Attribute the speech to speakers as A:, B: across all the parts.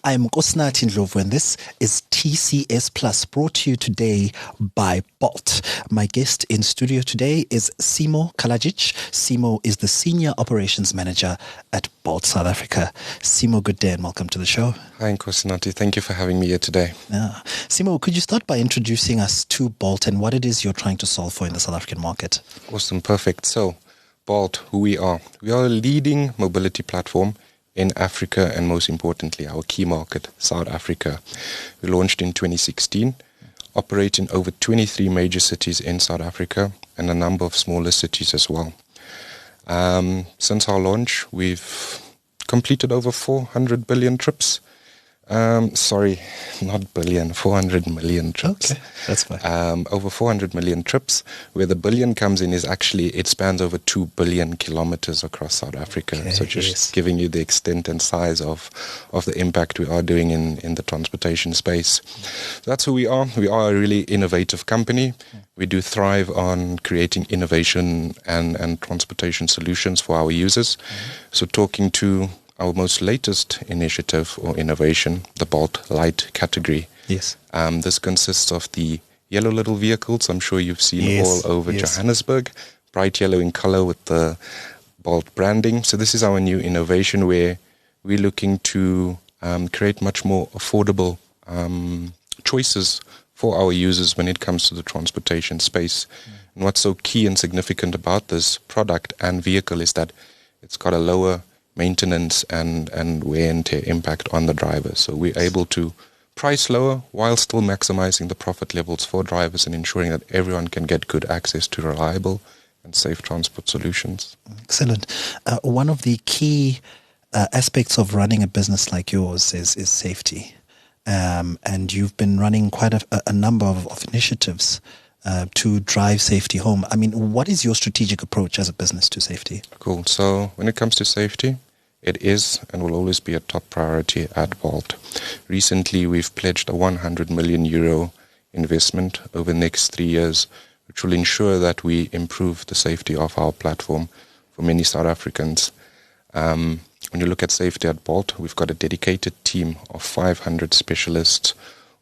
A: I'm Nkosinathi Ndlovu, and this is TCS Plus, brought to you today by Bolt. My guest in studio today is Simo Kalajdzic. Simo is the Senior Operations Manager at Bolt South Africa. Simo, good day and welcome to the show.
B: Hi, Nkosinathi. Thank you for having me here today.
A: Simo, could you start by introducing us to Bolt and what it is you're trying to solve for in the South African market?
B: Awesome, perfect. So, Bolt, who we are. We are a leading mobility platform in Africa and most importantly, our key market, South Africa. We launched in 2016, operate in over 23 major cities in South Africa and a number of smaller cities as well. Since our launch, we've completed over 400 billion trips. Sorry, not billion, 400 million trips.
A: Okay, that's fine.
B: Over 400 million trips. Where the billion comes in is actually, it spans over 2 billion kilometers across South Africa.
A: Okay,
B: so just giving you the extent and size of the impact we are doing in the transportation space. So that's who we are. We are a really innovative company. We do thrive on creating innovation and transportation solutions for our users. So talking to our most latest initiative or innovation, the Bolt Light category.
A: Yes.
B: This consists of the yellow little vehicles I'm sure you've seen all over Johannesburg, bright yellow in color with the Bolt branding. So this is our new innovation where we're looking to create much more affordable choices for our users when it comes to the transportation space. And what's so key and significant about this product and vehicle is that it's got a lower maintenance and wear and tear impact on the driver. So we're able to price lower while still maximizing the profit levels for drivers and ensuring that everyone can get good access to reliable and safe transport solutions.
A: Excellent. One of the key aspects of running a business like yours is safety. And you've been running quite a number of initiatives to drive safety home. I mean, what is your strategic approach as a business to safety?
B: Cool. So when it comes to safety, it is and will always be a top priority at Bolt. Recently, we've pledged a 100 million euro investment over the next 3 years, which will ensure that we improve the safety of our platform for many South Africans. When you look at safety at Bolt, we've got a dedicated team of 500 specialists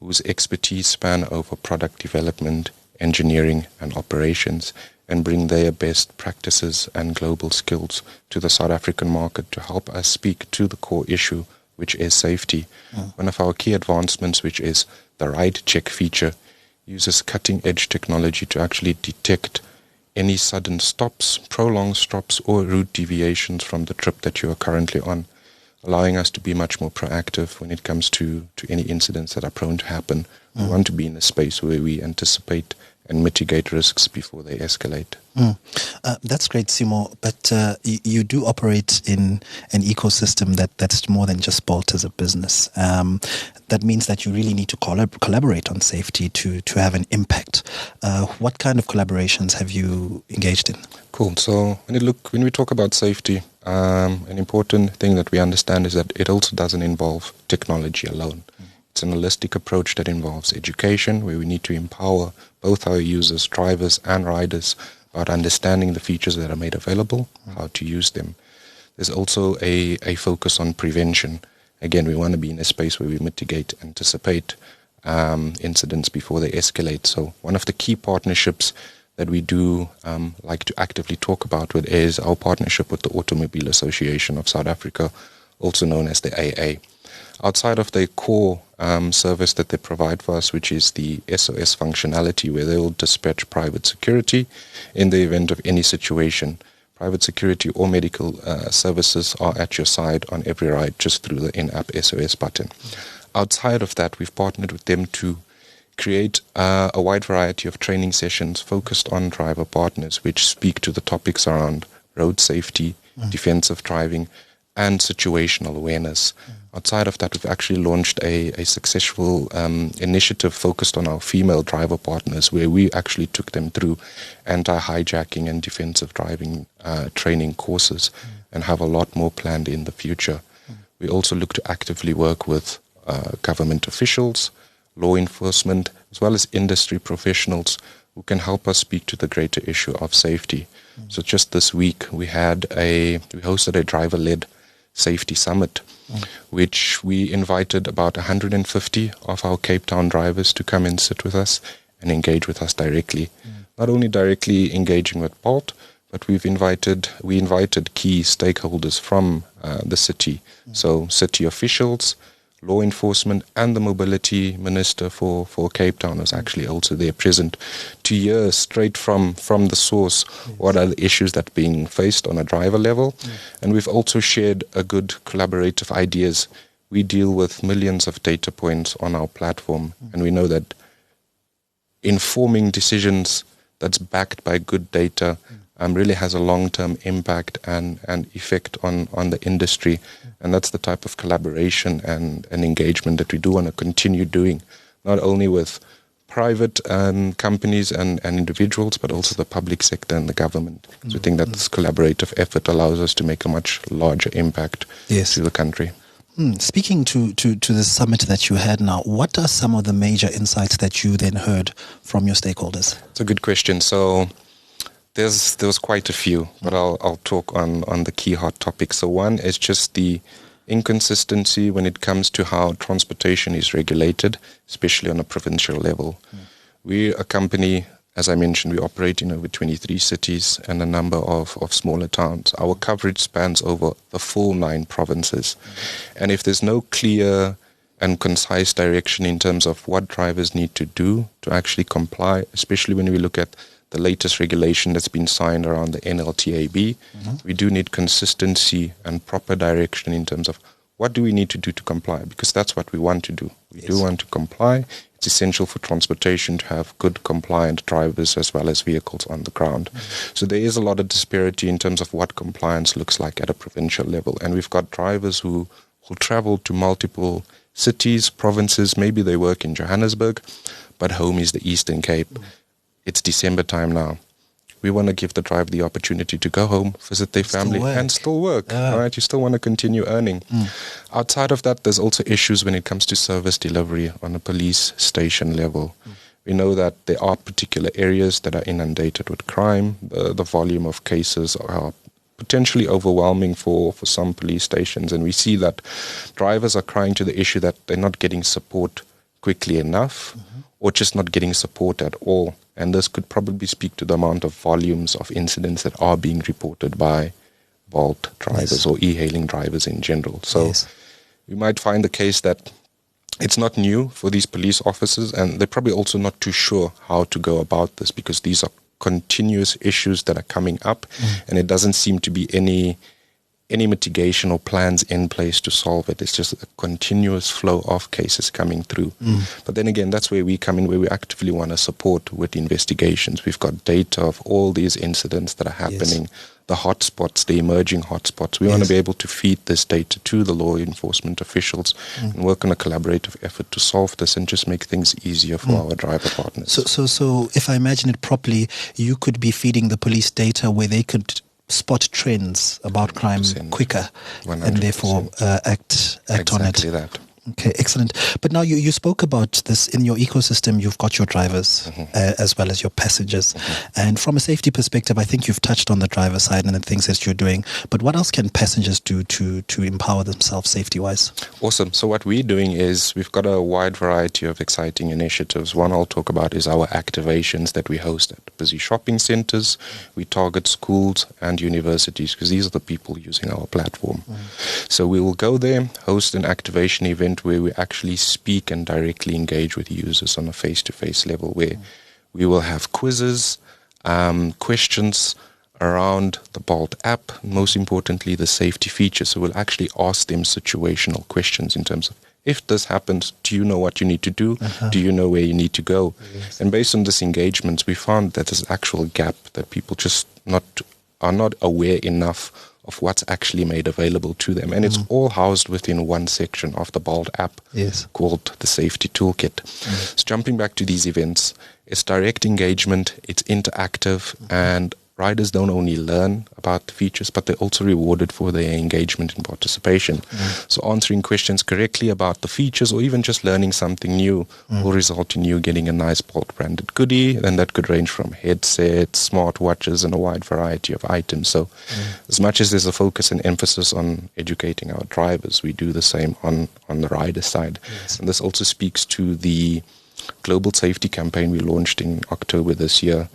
B: whose expertise span over product development, engineering and operations, and bring their best practices and global skills to the South African market to help us speak to the core issue, which is safety. One of our key advancements, which is the ride check feature, uses cutting-edge technology to actually detect any sudden stops, prolonged stops, or route deviations from the trip that you are currently on, allowing us to be much more proactive when it comes to any incidents that are prone to happen. We want to be in a space where we anticipate and mitigate risks before they escalate.
A: That's great, Simo. But you do operate in an ecosystem that's more than just Bolt as a business. That means that you really need to collaborate on safety to have an impact. What kind of collaborations have you engaged in?
B: Cool. So when we talk about safety, an important thing that we understand is that it also doesn't involve technology alone. It's an holistic approach that involves education, where we need to empower both our users, drivers and riders about understanding the features that are made available, how to use them. There's also a focus on prevention. Again, we want to be in a space where we mitigate, anticipate incidents before they escalate. So one of the key partnerships that we do like to actively talk about is our partnership with the Automobile Association of South Africa, also known as the AA. Outside of the core service that they provide for us, which is the SOS functionality, where they will dispatch private security in the event of any situation. Private security or medical services are at your side on every ride just through the in-app SOS button. Outside of that, we've partnered with them to create a wide variety of training sessions focused on driver partners, which speak to the topics around road safety, defensive driving, and situational awareness. Outside of that, we've actually launched a successful initiative focused on our female driver partners, where we actually took them through anti-hijacking and defensive driving training courses and have a lot more planned in the future. We also look to actively work with government officials, law enforcement, as well as industry professionals who can help us speak to the greater issue of safety. So just this week, we hosted a driver-led safety summit, which we invited about 150 of our Cape Town drivers to come and sit with us and engage with us directly. Not only directly engaging with Bolt, but we invited key stakeholders from the city. So city officials, law enforcement, and the mobility minister for Cape Town was actually also there present to hear straight from the source what are the issues that are being faced on a driver level. And we've also shared a good collaborative ideas. We deal with millions of data points on our platform, and we know that informing decisions that's backed by good data really has a long-term impact and effect on the industry. And that's the type of collaboration and engagement that we do want to continue doing, not only with private companies and individuals, but also the public sector and the government. So we think that this collaborative effort allows us to make a much larger impact to the country.
A: Speaking to the summit that you had now, what are some of the major insights that you then heard from your stakeholders?
B: It's a good question. So there was quite a few, but I'll talk on the key hot topics. So one is just the inconsistency when it comes to how transportation is regulated, especially on a provincial level. We're a company, as I mentioned, we operate in over 23 cities and a number of smaller towns. Our coverage spans over the full 9 provinces. And if there's no clear and concise direction in terms of what drivers need to do to actually comply, especially when we look at the latest regulation that's been signed around the NLTAB, we do need consistency and proper direction in terms of what do we need to do to comply, because that's what we want to do. We do want to comply. It's essential for transportation to have good compliant drivers as well as vehicles on the ground. So there is a lot of disparity in terms of what compliance looks like at a provincial level. And we've got drivers who travel to multiple cities, provinces. Maybe they work in Johannesburg, but home is the Eastern Cape. It's December time now. We want to give the driver the opportunity to go home, visit their family, and still work. All right, you still want to continue earning. Outside of that, there's also issues when it comes to service delivery on a police station level. We know that there are particular areas that are inundated with crime. The volume of cases are potentially overwhelming for some police stations, and we see that drivers are crying to the issue that they're not getting support quickly enough, or just not getting support at all. And this could probably speak to the amount of volumes of incidents that are being reported by Bolt drivers or e-hailing drivers in general. So you might find the case that it's not new for these police officers, and they're probably also not too sure how to go about this, because these are continuous issues that are coming up, and it doesn't seem to be any mitigation or plans in place to solve it. It's just a continuous flow of cases coming through. But then again, that's where we come in, where we actively want to support with investigations. We've got data of all these incidents that are happening, the hotspots, the emerging hotspots. We want to be able to feed this data to the law enforcement officials and work on a collaborative effort to solve this and just make things easier for our driver partners.
A: So if I imagine it properly, you could be feeding the police data where they could spot trends about crime quicker 100%. And therefore act on it.
B: Exactly that.
A: Okay, excellent. But now you spoke about this in your ecosystem. You've got your drivers as well as your passengers. And from a safety perspective, I think you've touched on the driver side and the things that you're doing. But what else can passengers do to empower themselves safety-wise?
B: Awesome. So what we're doing is we've got a wide variety of exciting initiatives. One I'll talk about is our activations that we host at busy shopping centers. We target schools and universities because these are the people using our platform. So we will go there, host an activation event where we actually speak and directly engage with users on a face-to-face level, where we will have quizzes, questions around the Bolt app, most importantly the safety features. So we'll actually ask them situational questions in terms of, if this happens, do you know what you need to do? Do you know where you need to go? And based on this engagement, we found that there's an actual gap that people just are not aware enough of what's actually made available to them. And it's all housed within one section of the Bolt app called the Safety Toolkit. So jumping back to these events, it's direct engagement, it's interactive, and riders don't only learn about the features, but they're also rewarded for their engagement and participation. So answering questions correctly about the features, or even just learning something new, will result in you getting a nice Bolt branded goodie. And that could range from headsets, smartwatches, and a wide variety of items. So as much as there's a focus and emphasis on educating our drivers, we do the same on the rider side. And this also speaks to the global safety campaign we launched in October this year,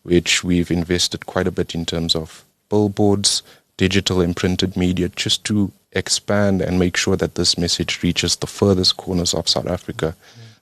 B: which we've invested quite a bit in terms of billboards, digital and printed media, just to expand and make sure that this message reaches the furthest corners of South Africa.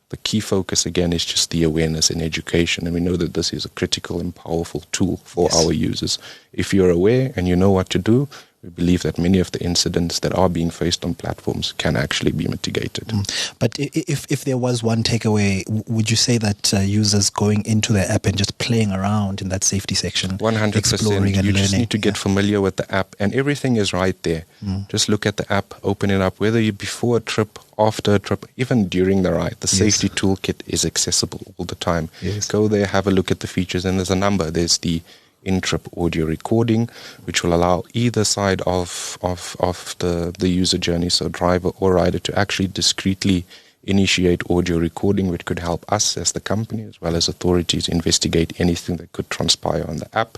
B: The key focus, again, is just the awareness and education. And we know that this is a critical and powerful tool for our users. If you're aware and you know what to do, we believe that many of the incidents that are being faced on platforms can actually be mitigated.
A: But if there was one takeaway, would you say that users going into the app and just playing around in that safety section,
B: 100%,
A: exploring and
B: you just
A: learning,
B: need to get familiar with the app, and everything is right there. Just look at the app, open it up, whether you before a trip, after a trip, even during the ride. The safety toolkit is accessible all the time. Go there, have a look at the features, and there's a number. There's the in-trip audio recording, which will allow either side of the user journey, so driver or rider, to actually discreetly initiate audio recording, which could help us as the company as well as authorities investigate anything that could transpire on the app.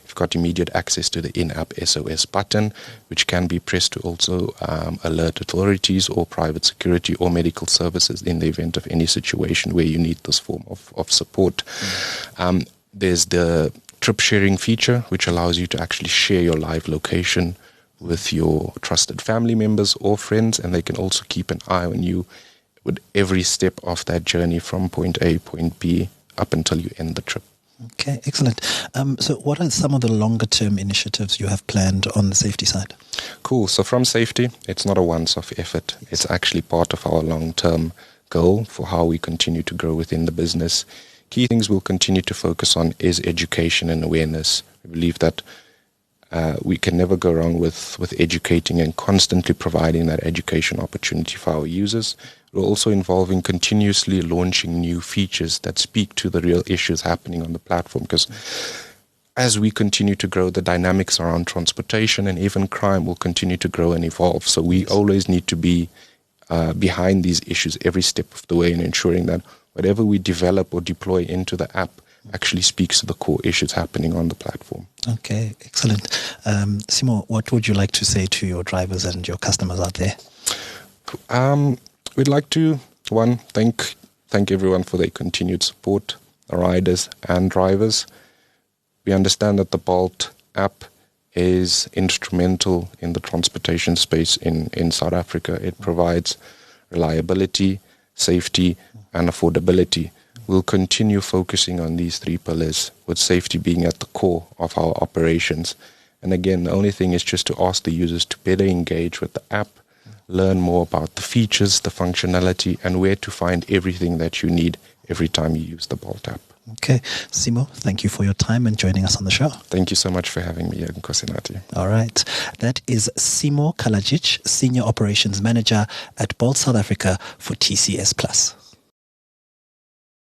B: You've got immediate access to the in-app SOS button, which can be pressed to also alert authorities or private security or medical services in the event of any situation where you need this form of support. There's the trip sharing feature, which allows you to actually share your live location with your trusted family members or friends, and they can also keep an eye on you with every step of that journey from point A, point B, up until you end the trip.
A: Okay, excellent. So what are some of the longer term initiatives you have planned on the safety side?
B: Cool. So from safety, it's not a once-off effort. It's actually part of our long-term goal for how we continue to grow within the business. Key things we'll continue to focus on is education and awareness. We believe that we can never go wrong with educating and constantly providing that education opportunity for our users. We're also involving continuously launching new features that speak to the real issues happening on the platform, because as we continue to grow, the dynamics around transportation and even crime will continue to grow and evolve. So we always need to be behind these issues every step of the way, and ensuring that whatever we develop or deploy into the app actually speaks to the core issues happening on the platform. Okay,
A: excellent. Simo, what would you like to say to your drivers and your customers out there?
B: We'd like to, thank everyone for their continued support, the riders and drivers. We understand that the Bolt app is instrumental in the transportation space in South Africa. It provides reliability, safety, and affordability. We'll continue focusing on these three pillars, with safety being at the core of our operations. And again, the only thing is just to ask the users to better engage with the app, learn more about the features, the functionality, and where to find everything that you need every time you use the Bolt app.
A: Okay. Simo, thank you for your time and joining us on the show.
B: Thank you so much for having me here, Nkosinati.
A: All right. That is Simo Kalajdzic, Senior Operations Manager at Bolt South Africa for TCS Plus.